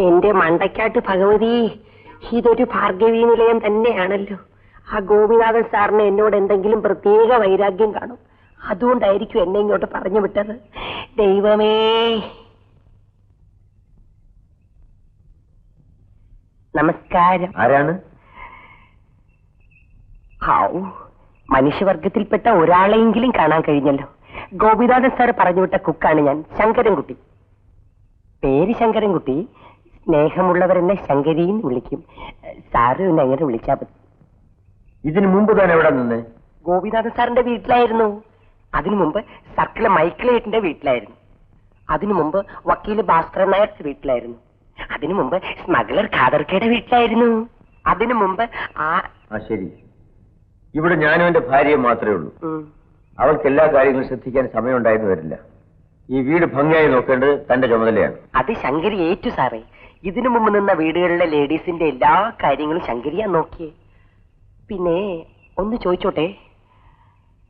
എന്റെ മണ്ടയ്ക്കാട്ട് ഭഗവതി, ഇതൊരു ഭാർഗവീ നിലയം തന്നെയാണല്ലോ. ആ ഗോപിനാഥൻ സാറിന് എന്നോട് എന്തെങ്കിലും പ്രത്യേക വൈരാഗ്യം കാണും. അതുകൊണ്ടായിരിക്കും എന്നെ ഇങ്ങോട്ട് പറഞ്ഞു വിട്ടത്. ദൈവമേ, നമസ്കാരം. ആരാണ്? ഹാവൂ, മനുഷ്യവർഗത്തിൽപ്പെട്ട ഒരാളെയെങ്കിലും കാണാൻ കഴിഞ്ഞല്ലോ. ഗോപിനാഥൻ സാർ പറഞ്ഞു വിട്ട കുക്കാണ് ഞാൻ, ശങ്കരൻകുട്ടി. പേര് ശങ്കരൻകുട്ടി. സ്നേഹമുള്ളവരെന്നെ ശങ്കരിന്ന് വിളിക്കും. സാറ് എന്നെ അങ്ങനെ വിളിച്ചാൽ മതി. ഇതിനു മുമ്പ് താൻ എവിടെ നിന്ന്? ഗോപിനാഥൻ സാറിന്റെ വീട്ടിലായിരുന്നു. അതിനു മുമ്പ് സർക്കിള് മൈക്കിളേറ്റിന്റെ വീട്ടിലായിരുന്നു. അതിനു മുമ്പ് വക്കീല് ഭാസ്കരൻ നായരുടെ വീട്ടിലായിരുന്നു. അതിനു മുമ്പ് സ്മഗ്ലർ ഖാദർക്കയുടെ വീട്ടിലായിരുന്നു. അതിനു മുമ്പ് ശരി, ഇവിടെ ഞാനും എന്റെ ഭാര്യയും മാത്രമേ ഉള്ളൂ. അവൾക്ക് എല്ലാ കാര്യങ്ങളും ശ്രദ്ധിക്കാൻ സമയമുണ്ടായെന്ന് വരില്ല. ഈ വീട് ഭംഗിയായി നോക്കേണ്ടത് തന്റെ ചുമതലയാണ്. അത് ശങ്കരി ഏറ്റു സാറേ. ഇതിനു മുമ്പ് നിന്ന വീടുകളിലെ ലേഡീസിന്റെ എല്ലാ കാര്യങ്ങളും ശങ്കരിയാ നോക്കിയേ. പിന്നെ ഒന്ന് ചോദിച്ചോട്ടെ,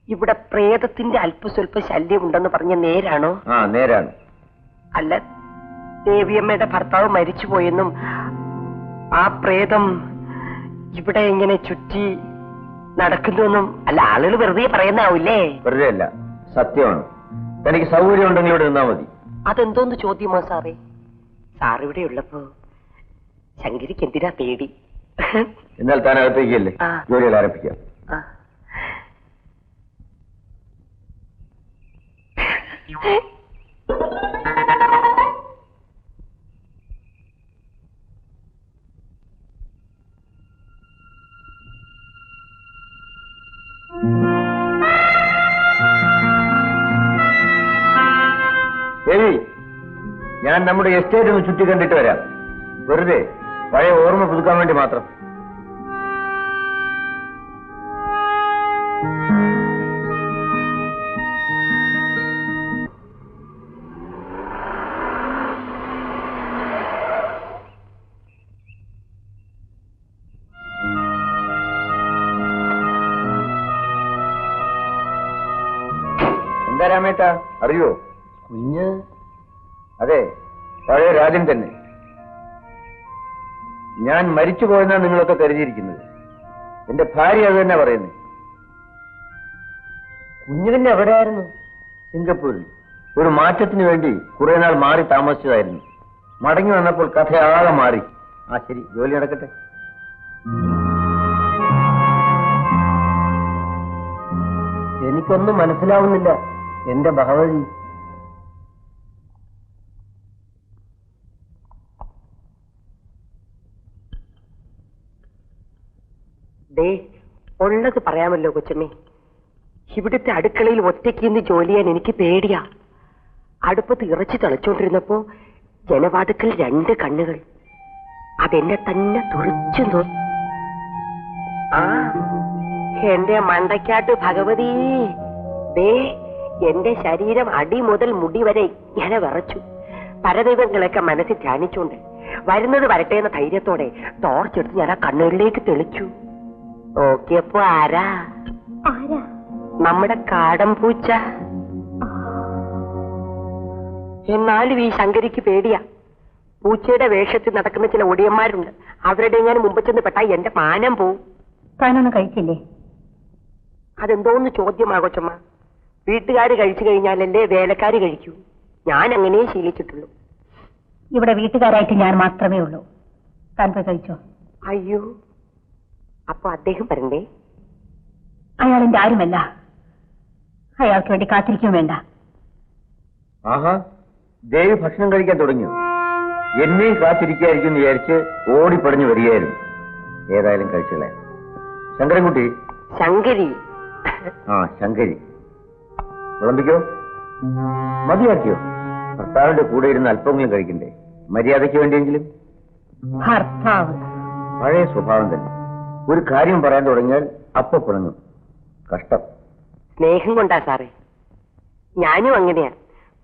ഇവിടെ പ്രേതത്തിന്റെ അല്പസ്വല്പ ശല്യം ഉണ്ടെന്ന് പറഞ്ഞ നേരാണോ? നേരാണ്. അല്ല, ദേവിയമ്മയുടെ ഭർത്താവ് മരിച്ചുപോയെന്നും ആ പ്രേതം ഇവിടെ ഇങ്ങനെ ചുറ്റി നടക്കുന്നുവെന്നും അല്ല ആളുകൾ വെറുതെ പറയുന്നാവൂല്ലേ? വെറുതെ അല്ല, സത്യമാണ്. തനിക്ക് സൗകര്യം ഉണ്ടെങ്കിൽ ഇവിടെ നിന്നാ മതി. അതെന്തോന്ന് ചോദ്യമോ സാറേ? സാറിവിടെ ഉള്ളപ്പോ ശങ്കരിക്ക് എന്തിനാ പേടി? എന്നാൽ താൻ അകത്തേക്കല്ലേ, ജോലികൾ ആരംഭിക്കാം. ദേവി, ഞാൻ നമ്മുടെ എസ്റ്റേറ്റ് ഒന്ന് ചുറ്റി കണ്ടിട്ട് വരാം. വെറുതെ പഴയ ഓർമ്മ പുതുക്കാൻ വേണ്ടി മാത്രം. എന്താ രാമേട്ട, അറിയോ? കുഞ്ഞ്? അതെ, പഴയ രാജൻ തന്നെ. ഞാൻ മരിച്ചുപോയെന്നാണ് നിങ്ങളൊക്കെ കരുതിയിരിക്കുന്നത്. എന്റെ ഭാര്യ അത് തന്നെ പറയുന്നത്. കുഞ്ഞു തന്നെ എവിടെയായിരുന്നു? സിംഗപ്പൂരിൽ. ഒരു മാറ്റത്തിന് വേണ്ടി കുറെ നാൾ മാറി താമസിച്ചതായിരുന്നു. മടങ്ങി വന്നപ്പോൾ കഥയാകെ മാറി. ശരി, ജോലി നടക്കട്ടെ. എനിക്കൊന്നും മനസ്സിലാവുന്നില്ല എന്റെ ഭഗവതി. ഉള്ളത് പറയാമല്ലോ കൊച്ചമ്മേ. ഇവിടുത്തെ അടുക്കളയിൽ ഒറ്റയ്ക്ക് ഇന്ന് ജോലി ചെയ്യാൻ എനിക്ക് പേടിയാ. അടുപ്പത്ത് ഇറച്ചി തിളച്ചോണ്ടിരുന്നപ്പോ ജനവാതുക്കൽ 2 കണ്ണുകൾ അതെന്നെ തന്നെ തുറച്ചു നോക്കി. എന്റെ മണ്ടയ്ക്കാട്ട് ഭഗവതി, എന്റെ ശരീരം അടി മുതൽ മുടി വരെ ഇങ്ങനെ വിറച്ചു. പരദൈവങ്ങളൊക്കെ മനസ്സിൽ ധ്യാനിച്ചുകൊണ്ട് വരുന്നത് വരട്ടെ എന്ന ധൈര്യത്തോടെ ടോർച്ചെടുത്ത് ഞാൻ ആ കണ്ണുകളിലേക്ക് തെളിച്ചു. നോക്കിയപ്പോ ആരാ? നമ്മുടെ കാടൻ പൂച്ച. എന്നാലും ഈ ശങ്കരിക്ക് പേടിയാ. പൂച്ചയുടെ വേഷത്തിൽ നടക്കുന്ന ചില ഒടിയന്മാരുണ്ട്. അവരുടെ ഞാൻ മുമ്പ് ചെന്ന് പെട്ടാ എന്റെ മാനം പോവും. താനൊന്നും കഴിച്ചില്ലേ? അതെന്തോന്ന് ചോദ്യമാകൊച്ചമ്മ. വീട്ടുകാര് കഴിച്ചു കഴിഞ്ഞാലല്ലേ വേലക്കാര് കഴിക്കൂ. ഞാൻ അങ്ങനെ ശീലിച്ചിട്ടുള്ളൂ. ഇവിടെ വീട്ടുകാരായിട്ട് ഞാൻ മാത്രമേ ഉള്ളൂ. താൻ പോയി കഴിച്ചോ. അയ്യോ, അപ്പൊ അദ്ദേഹം വരണ്ടേ? അയാൾ എന്റെ ആരുമല്ല. അയാൾക്ക് വേണ്ടി കാത്തിരിക്കും വേണ്ട. ദേവി ഭക്ഷണം കഴിക്കാൻ തുടങ്ങിയോ? എന്നെയും കാത്തിരിക്കായിരിക്കും എന്ന് വിചാരിച്ച് ഓടിപ്പടഞ്ഞു വരികയായിരുന്നു. ഏതായാലും കഴിച്ചോളെ. ശങ്കരൻകുട്ടി. ശങ്കരി. ശങ്കരി. വിളമ്പിക്കോ. മതിയാക്കിയോ? ഭർത്താവിന്റെ കൂടെ ഇരുന്ന് അല്പമെങ്കിലും കഴിക്കണ്ടേ? മര്യാദയ്ക്ക് വേണ്ടിയെങ്കിലും. ഭർത്താവ് പഴയ സ്വഭാവം തന്നെ. ഒരു കാര്യം പറയാൻ തുടങ്ങിയാൽ അപ്പൊ പിണങ്ങും. കഷ്ടം. സ്നേഹം കൊണ്ടാ സാറേ. ഞാനും അങ്ങനെയാ.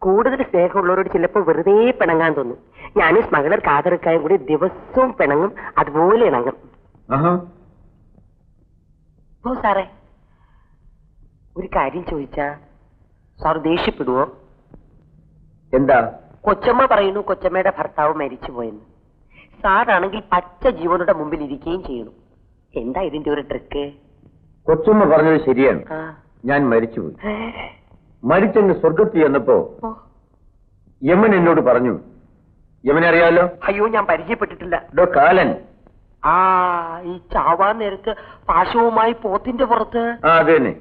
കൂടുതൽ സ്നേഹമുള്ളവരോട് ചിലപ്പോ വെറുതെ പിണങ്ങാൻ തോന്നും. ഞാനും സ്മഗ്ലർ കാതർക്കായും കൂടി ദിവസവും പിണങ്ങും. അതുപോലെ ഇണങ്ങും. ഓ സാറേ, കാര്യം ചോദിച്ചാ സാർ ദേഷ്യപ്പെടുവോ? എന്താ? കൊച്ചമ്മ പറയുന്നു കൊച്ചമ്മയുടെ ഭർത്താവ് മരിച്ചുപോയെന്ന്. സാറാണെങ്കിൽ പച്ച ജീവനുടെ മുമ്പിൽ ഇരിക്കുകയും ചെയ്യണു. എന്താ ഇതിന്റെ ഒരു ട്രിക്ക്? കൊച്ചമ്മ പറഞ്ഞത് ശരിയാണ്. ഞാൻ മരിച്ചുപോയി. മരിച്ചെന്ന് സ്വർഗത്തിൽ ചെന്നപ്പോ യമൻ എന്നോട് പറഞ്ഞു. യമനെ അറിയാമല്ലോ? അയ്യോ, ഞാൻ പരിചയപ്പെട്ടിട്ടില്ല. കാലൻ. ഈ ചാവാൻ നേരത്ത് പാശവുമായി പോത്തിന്റെ പുറത്ത്. അത് തന്നെ.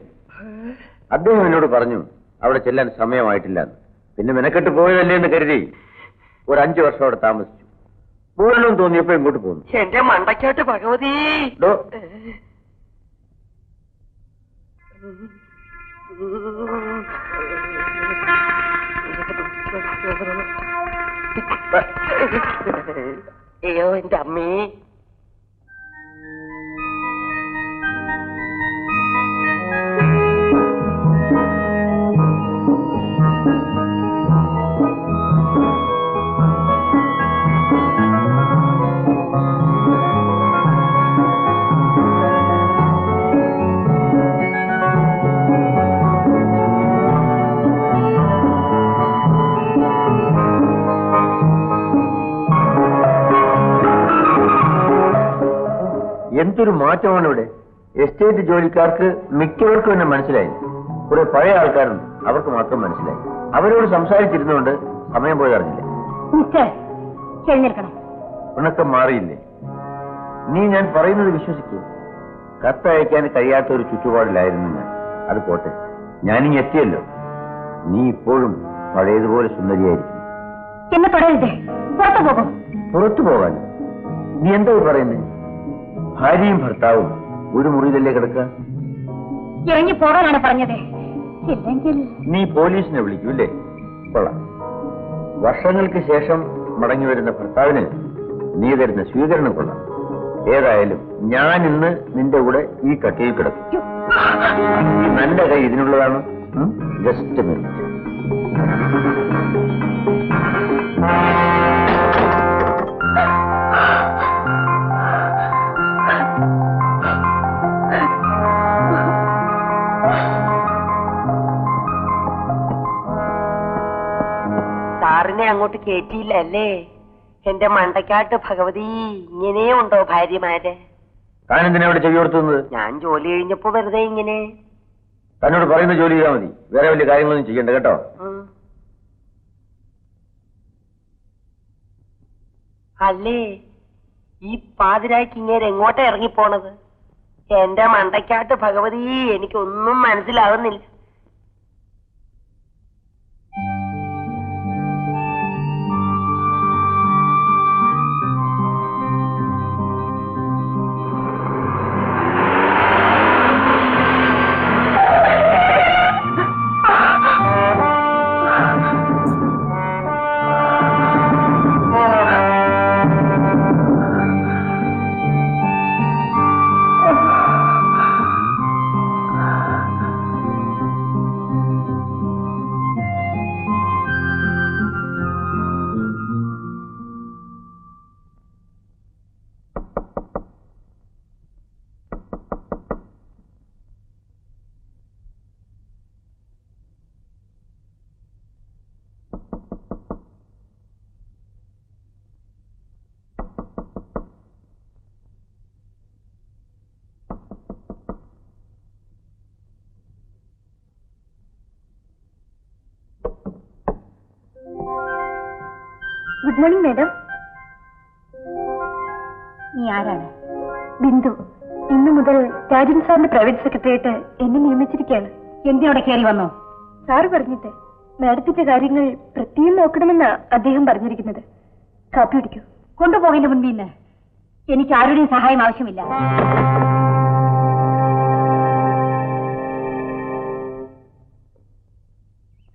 അദ്ദേഹം എന്നോട് പറഞ്ഞു അവിടെ ചെല്ലാൻ സമയമായിട്ടില്ല. പിന്നെ മെനക്കെട്ട് പോയതല്ലേ എന്ന് കരുതി ഒരു 5 വർഷം അവിടെ താമസിച്ചു. പോരണമെന്ന് തോന്നിയപ്പോ ഇങ്ങോട്ട് പോന്നു. എന്റെ മണ്ടയ്ക്കാട്ട് ഭഗവതി. അയ്യോ എന്റെ അമ്മേ. എന്തൊരു മാറ്റമാണ് ഇവിടെ. എസ്റ്റേറ്റ് ജോലിക്കാർക്ക് മിക്കവർക്കും എന്നെ മനസ്സിലായി. കുറെ പഴയ ആൾക്കാരുണ്ട്, അവർക്ക് മാത്രം മനസ്സിലായി. അവരോട് സംസാരിച്ചിരുന്നുകൊണ്ട് സമയം പോയി അറിഞ്ഞില്ല. ഉണക്കം മാറിയില്ലേ? നീ ഞാൻ പറയുന്നത് വിശ്വസിക്കുക. കത്തയക്കാൻ കഴിയാത്ത ഒരു ചുറ്റുപാടിലായിരുന്നു ഞാൻ. അത് പോട്ടെ, ഞാനിങ്ങ് എത്തിയല്ലോ. നീ ഇപ്പോഴും പഴയതുപോലെ സുന്ദരിയായിരിക്കും. പുറത്തു പോകാൻ നീ എന്താ പറയുന്നേ? ഭാര്യയും ഭർത്താവും ഒരു മുറിയിലല്ലേ കിടക്കുക? ഇറങ്ങി പോകാനാണ് പറഞ്ഞത്. നീ പോലീസിനെ വിളിക്കൂല്ലേ? കൊള്ളാം. വർഷങ്ങൾക്ക് ശേഷം മടങ്ങി വരുന്ന ഭർത്താവിന് നീ തരുന്ന സ്വീകരണം കൊള്ളാം. ഏതായാലും ഞാൻ ഇന്ന് നിന്റെ കൂടെ ഈ കട്ടിയിൽ കിടക്കും. നല്ല കൈ ഇതിനുള്ളതാണ്. Just minute. സാറിനെ അങ്ങോട്ട് കേറ്റിയില്ല അല്ലേ? എന്റെ മണ്ടയ്ക്കാട്ട് ഭഗവതി. ഇങ്ങനെയുണ്ടോ ഭാര്യമാര്? താൻ എന്തിനാ ഇവിടെ ചെവി കൊടുത്തുന്നത്? ഞാൻ ജോലി കഴിഞ്ഞപ്പോ വെറുതെ ഇങ്ങനെ. തന്നോട് പറയുന്ന ജോലി ചെയ്താൽ മതി, വേറെ വലിയ കാര്യങ്ങളൊന്നും ചെയ്യണ്ട കേട്ടോ. അല്ലേ, ഈ പാതിരായ്ക്ക് ഇങ്ങനെ എങ്ങോട്ടാ ഇറങ്ങിപ്പോണത്? എന്റെ മണ്ടയ്ക്കാട്ട് ഭഗവതി, എനിക്കൊന്നും മനസ്സിലാവുന്നില്ല. Good morning madam. നീ ആരാണ്? ബിന്ദു. ഇന്നു മുതൽ രാജൻ സാറിന്റെ പ്രൈവറ്റ് സെക്രട്ടറിയായിട്ട് എന്നെ നിയമിച്ചിരിക്കുകയാണ്. എന്തിനോടെ കയറി വന്നോ? സാറ് പറഞ്ഞിട്ട് മാഡത്തിന്റെ കാര്യങ്ങൾ പ്രത്യേകം നോക്കണമെന്നാ അദ്ദേഹം പറഞ്ഞിരിക്കുന്നത്. കാപ്പി കുടിക്കൂ. കൊണ്ടുപോകേണ്ട മുൻപിൽ നിന്ന് എനിക്ക് ആരുടെയും സഹായം ആവശ്യമില്ല.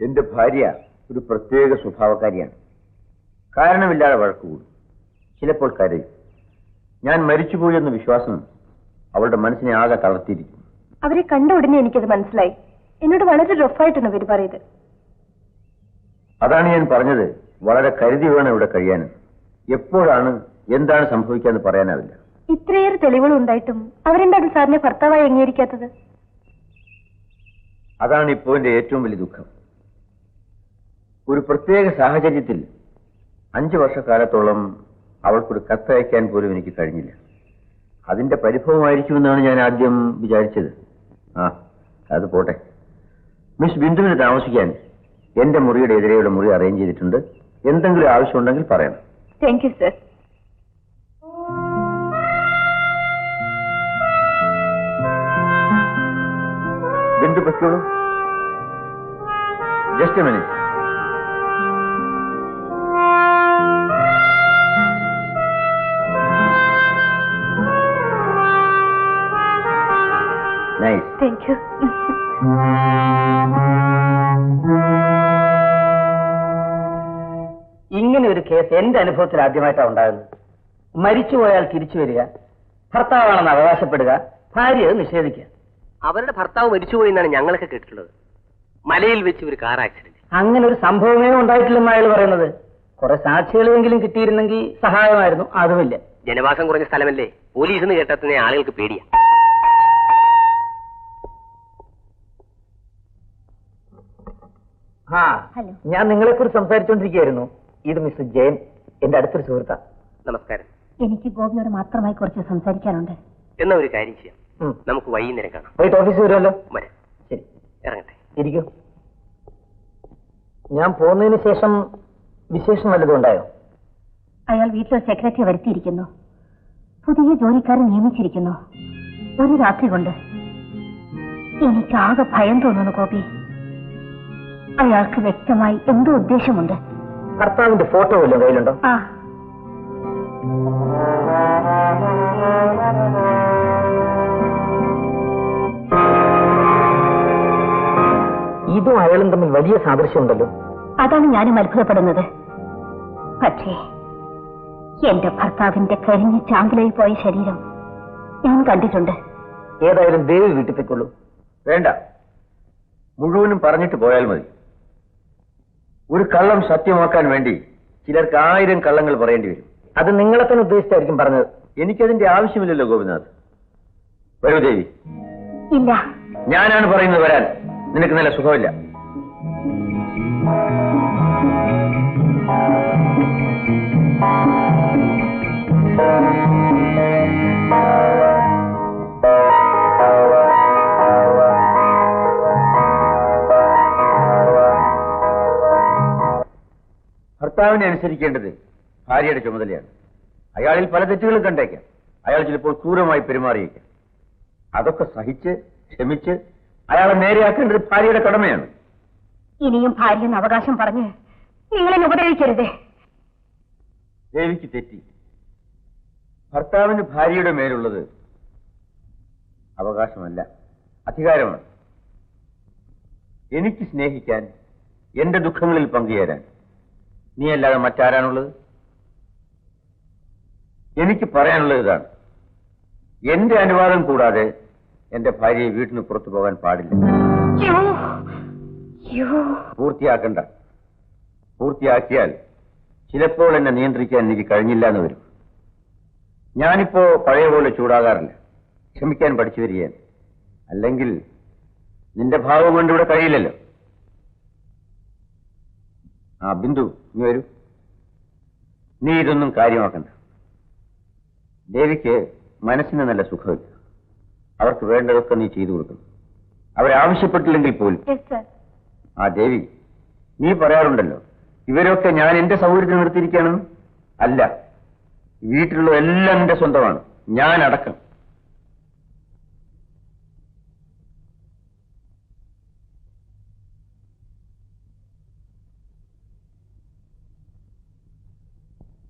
എന്റെ ഭാര്യ ഒരു പ്രത്യേക സ്വഭാവക്കാരിയാണ്. കാരണമില്ലാതെ വഴക്കുകൂടും, ചിലപ്പോൾ കരയും. ഞാൻ മരിച്ചുപോയി എന്ന വിശ്വാസം അവളുടെ മനസ്സിനെ ആകെ തളർത്തിയിരിക്കും. അവരെ കണ്ട ഉടനെ എനിക്കത് മനസ്സിലായി. എന്നോട് വളരെ റഫായിട്ടാണ് ഇവർ പറയുന്നത്. അതാണ് ഞാൻ പറഞ്ഞത്, വളരെ കരുതി വേണം ഇവിടെ കഴിയാനും. എപ്പോഴാണ് എന്താണ് സംഭവിക്കാന്ന് പറയാനാവില്ല. ഇത്രയേറെ തെളിവുകൾ ഉണ്ടായിട്ടും അവരെന്താണ് സാറിനെ ഭർത്താവായി അംഗീകരിക്കാത്തത്? അതാണ് ഇപ്പോൾ എന്റെ ഏറ്റവും വലിയ ദുഃഖം. ഒരു പ്രത്യേക സാഹചര്യത്തിൽ 5 വർഷക്കാലത്തോളം അവൾക്കൊരു കത്തയക്കാൻ പോലും എനിക്ക് കഴിഞ്ഞില്ല. അതിന്റെ പരിഭവമായിരിക്കുമെന്നാണ് ഞാൻ ആദ്യം വിചാരിച്ചത്. അത് പോട്ടെ. മിസ് ബിന്ദുവിന് താമസിക്കാൻ എന്റെ മുറിയുടെ എതിരെയുള്ള മുറി അറേഞ്ച് ചെയ്തിട്ടുണ്ട്. എന്തെങ്കിലും ആവശ്യമുണ്ടെങ്കിൽ പറയണം. Thank you sir. ബിന്ദു പറ്റോളൂ. Just a minute. Nice. Thank you. ഇങ്ങനെ ഒരു കേസ് എന്റെ അനുഭവത്തിൽ ആദ്യമായിട്ടാണ് ഉണ്ടാകുന്നത്. മരിച്ചുപോയാൽ തിരിച്ചു വരിക, ഭർത്താവാണെന്ന് അവകാശപ്പെടുക, ഭാര്യ അത് നിഷേധിക്കുക. അവരുടെ ഭർത്താവ് മരിച്ചുപോയി എന്നാണ് ഞങ്ങളൊക്കെ കേട്ടിട്ടുള്ളത്. മലയിൽ വെച്ച് ഒരു കാർ ആക്സിഡന്റ്. അങ്ങനെ ഒരു സംഭവമേ ഉണ്ടായിട്ടില്ലെന്ന് അയാൾ പറയുന്നത്. കുറെ സാക്ഷികളെങ്കിലും കിട്ടിയിരുന്നെങ്കിൽ സഹായമായിരുന്നു. അതുമില്ല. ജനവാസം കുറഞ്ഞ സ്ഥലമല്ലേ, പോലീസ് എന്ന് കേട്ടാൽ തന്നെ ആളുകൾക്ക് പേടിയാ. ഹലോ. ഞാൻ നിങ്ങളെക്കുറിച്ച് സംസാരിച്ചുകൊണ്ടിരിക്കുകയായിരുന്നു. ഇത് മിസ്റ്റർ ജയൻ, എന്റെ അടുത്തൊരു സുഹൃത്താ. നമസ്കാരം. എനിക്ക് ഗോപിയോട് മാത്രമായി കുറച്ച് സംസാരിക്കാനുണ്ട്. എന്നാ ഒരു കാര്യം ചെയ്യാം, നമുക്ക് വൈകുന്നേരം കാണാം. വൈകിട്ട് ഓഫീസിൽ വരുമല്ലോ. വരാം. ശരി, ഇറങ്ങട്ടെ. ഇരിക്കൂ. ഞാൻ പോകുന്നതിന് ശേഷം വിശേഷം വല്ലതും ഉണ്ടായോ? അയാൾ വീട്ടിൽ സെക്രട്ടറി വരുത്തിയിരിക്കുന്നു. പുതിയ ജോലിക്കാരെ നിയമിച്ചിരിക്കുന്നു. ഒരു രാത്രി കൊണ്ട് എനിക്കാകെ ഭയം തോന്നുന്നു ഗോപി. അയാൾക്ക് വ്യക്തമായി എന്തോ ഉദ്ദേശമുണ്ട്. ഭർത്താവിന്റെ ഫോട്ടോ വല്ലതും കയ്യിലുണ്ടോ? ഇതും അയാളും തമ്മിൽ വലിയ സാദൃശ്യമുണ്ടല്ലോ. അതാണ് ഞാനും അത്ഭുതപ്പെടുന്നത്. പക്ഷേ എന്റെ ഭർത്താവിന്റെ കരിഞ്ഞ് ചാമ്പലായി പോയ ശരീരം ഞാൻ കണ്ടിട്ടുണ്ട്. ഏതായാലും ദേവി വീട്ടിൽ പോയിക്കൊള്ളൂ. വേണ്ട, മുഴുവനും പറഞ്ഞിട്ട് പോയാൽ മതി. ഒരു കള്ളം സത്യമാക്കാൻ വേണ്ടി ചിലർക്ക് 1000 കള്ളങ്ങൾ പറയേണ്ടി വരും. അത് നിങ്ങളെ തന്നെ ഉദ്ദേശിച്ചായിരിക്കും പറഞ്ഞത്. എനിക്കതിന്റെ ആവശ്യമില്ലല്ലോ ഗോപിനാഥ്. വരൂ ദേവി. ഇല്ല, ഞാനാണ് പറയുന്നത് വരാൻ. നിനക്ക് നല്ല സുഖമില്ല. ഭർത്താവിനെ അനുസരിക്കേണ്ടത് ഭാര്യയുടെ ചുമതലയാണ്. അയാളിൽ പല തെറ്റുകളും കണ്ടേക്കാം. അയാൾ ചിലപ്പോൾ ക്രൂരമായി പെരുമാറിയേക്കാം. അതൊക്കെ സഹിച്ച് ക്ഷമിച്ച് അയാളെ നേരെയാക്കേണ്ടത് ഭാര്യയുടെ കടമയാണ്. ഇനിയും ഭാര്യയെന്ന് അവകാശം പറഞ്ഞ് നിങ്ങളെ ഉപദ്രവിക്കരുതേ. ദേവിക്ക് തെറ്റി. ഭർത്താവിന് ഭാര്യയുടെ മേലുള്ളത് അവകാശമല്ല, അധികാരമാണ്. എനിക്ക് സ്നേഹിക്കാൻ, എന്റെ ദുഃഖങ്ങളിൽ പങ്കുചേരാൻ നീ അല്ലാതെ മറ്റാരാണുള്ളത്? എനിക്ക് പറയാനുള്ളത് ഇതാണ്. എന്റെ അനുവാദം കൂടാതെ എന്റെ ഭാര്യയെ വീട്ടിന് പുറത്തു പോകാൻ പാടില്ല. പൂർത്തിയാക്കണ്ട. പൂർത്തിയാക്കിയാൽ ചിലപ്പോൾ എന്നെ നിയന്ത്രിക്കാൻ എനിക്ക് കഴിഞ്ഞില്ല എന്ന് വരും. ഞാനിപ്പോ പഴയ പോലെ ചൂടാകാറില്ല. ക്ഷമിക്കാൻ പഠിച്ചു വരികയാണ്. അല്ലെങ്കിൽ നിന്റെ ഭാവം കൊണ്ട് ഇവിടെ കഴിയില്ലല്ലോ. ബിന്ദു, നീ വരൂ. നീ ഇതൊന്നും കാര്യമാക്കണ്ട. ദേവിക്ക് മനസ്സിന് നല്ല സുഖമില്ല. അവർക്ക് വേണ്ടതൊക്കെ നീ ചെയ്തു കൊടുക്കണം. അവരാവശ്യപ്പെട്ടില്ലെങ്കിൽ പോലും. ദേവി, നീ പറയാറുണ്ടല്ലോ ഇവരൊക്കെ ഞാൻ എന്റെ സൗകര്യത്തിൽ നിർത്തിയിരിക്കുകയാണെന്ന്. അല്ല, വീട്ടിലുള്ള എല്ലാം എന്റെ സ്വന്തമാണ്, ഞാൻ അടക്കം.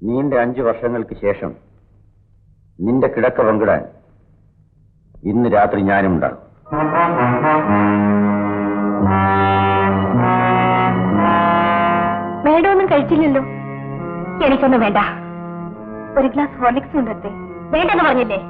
നീണ്ട 5 വർഷങ്ങൾക്ക് ശേഷം നിന്റെ കിടക്ക പങ്കിടാൻ ഇന്ന് രാത്രി ഞാനും ഉണ്ടാകും. മേഡമൊന്നും കഴിച്ചില്ലല്ലോ. എനിക്കൊന്നും വേണ്ട. ഒരു ഗ്ലാസ് ഹോർലിക്സ് കൊണ്ടുവരട്ടെ? വേണ്ടെന്ന് പറഞ്ഞില്ലേ?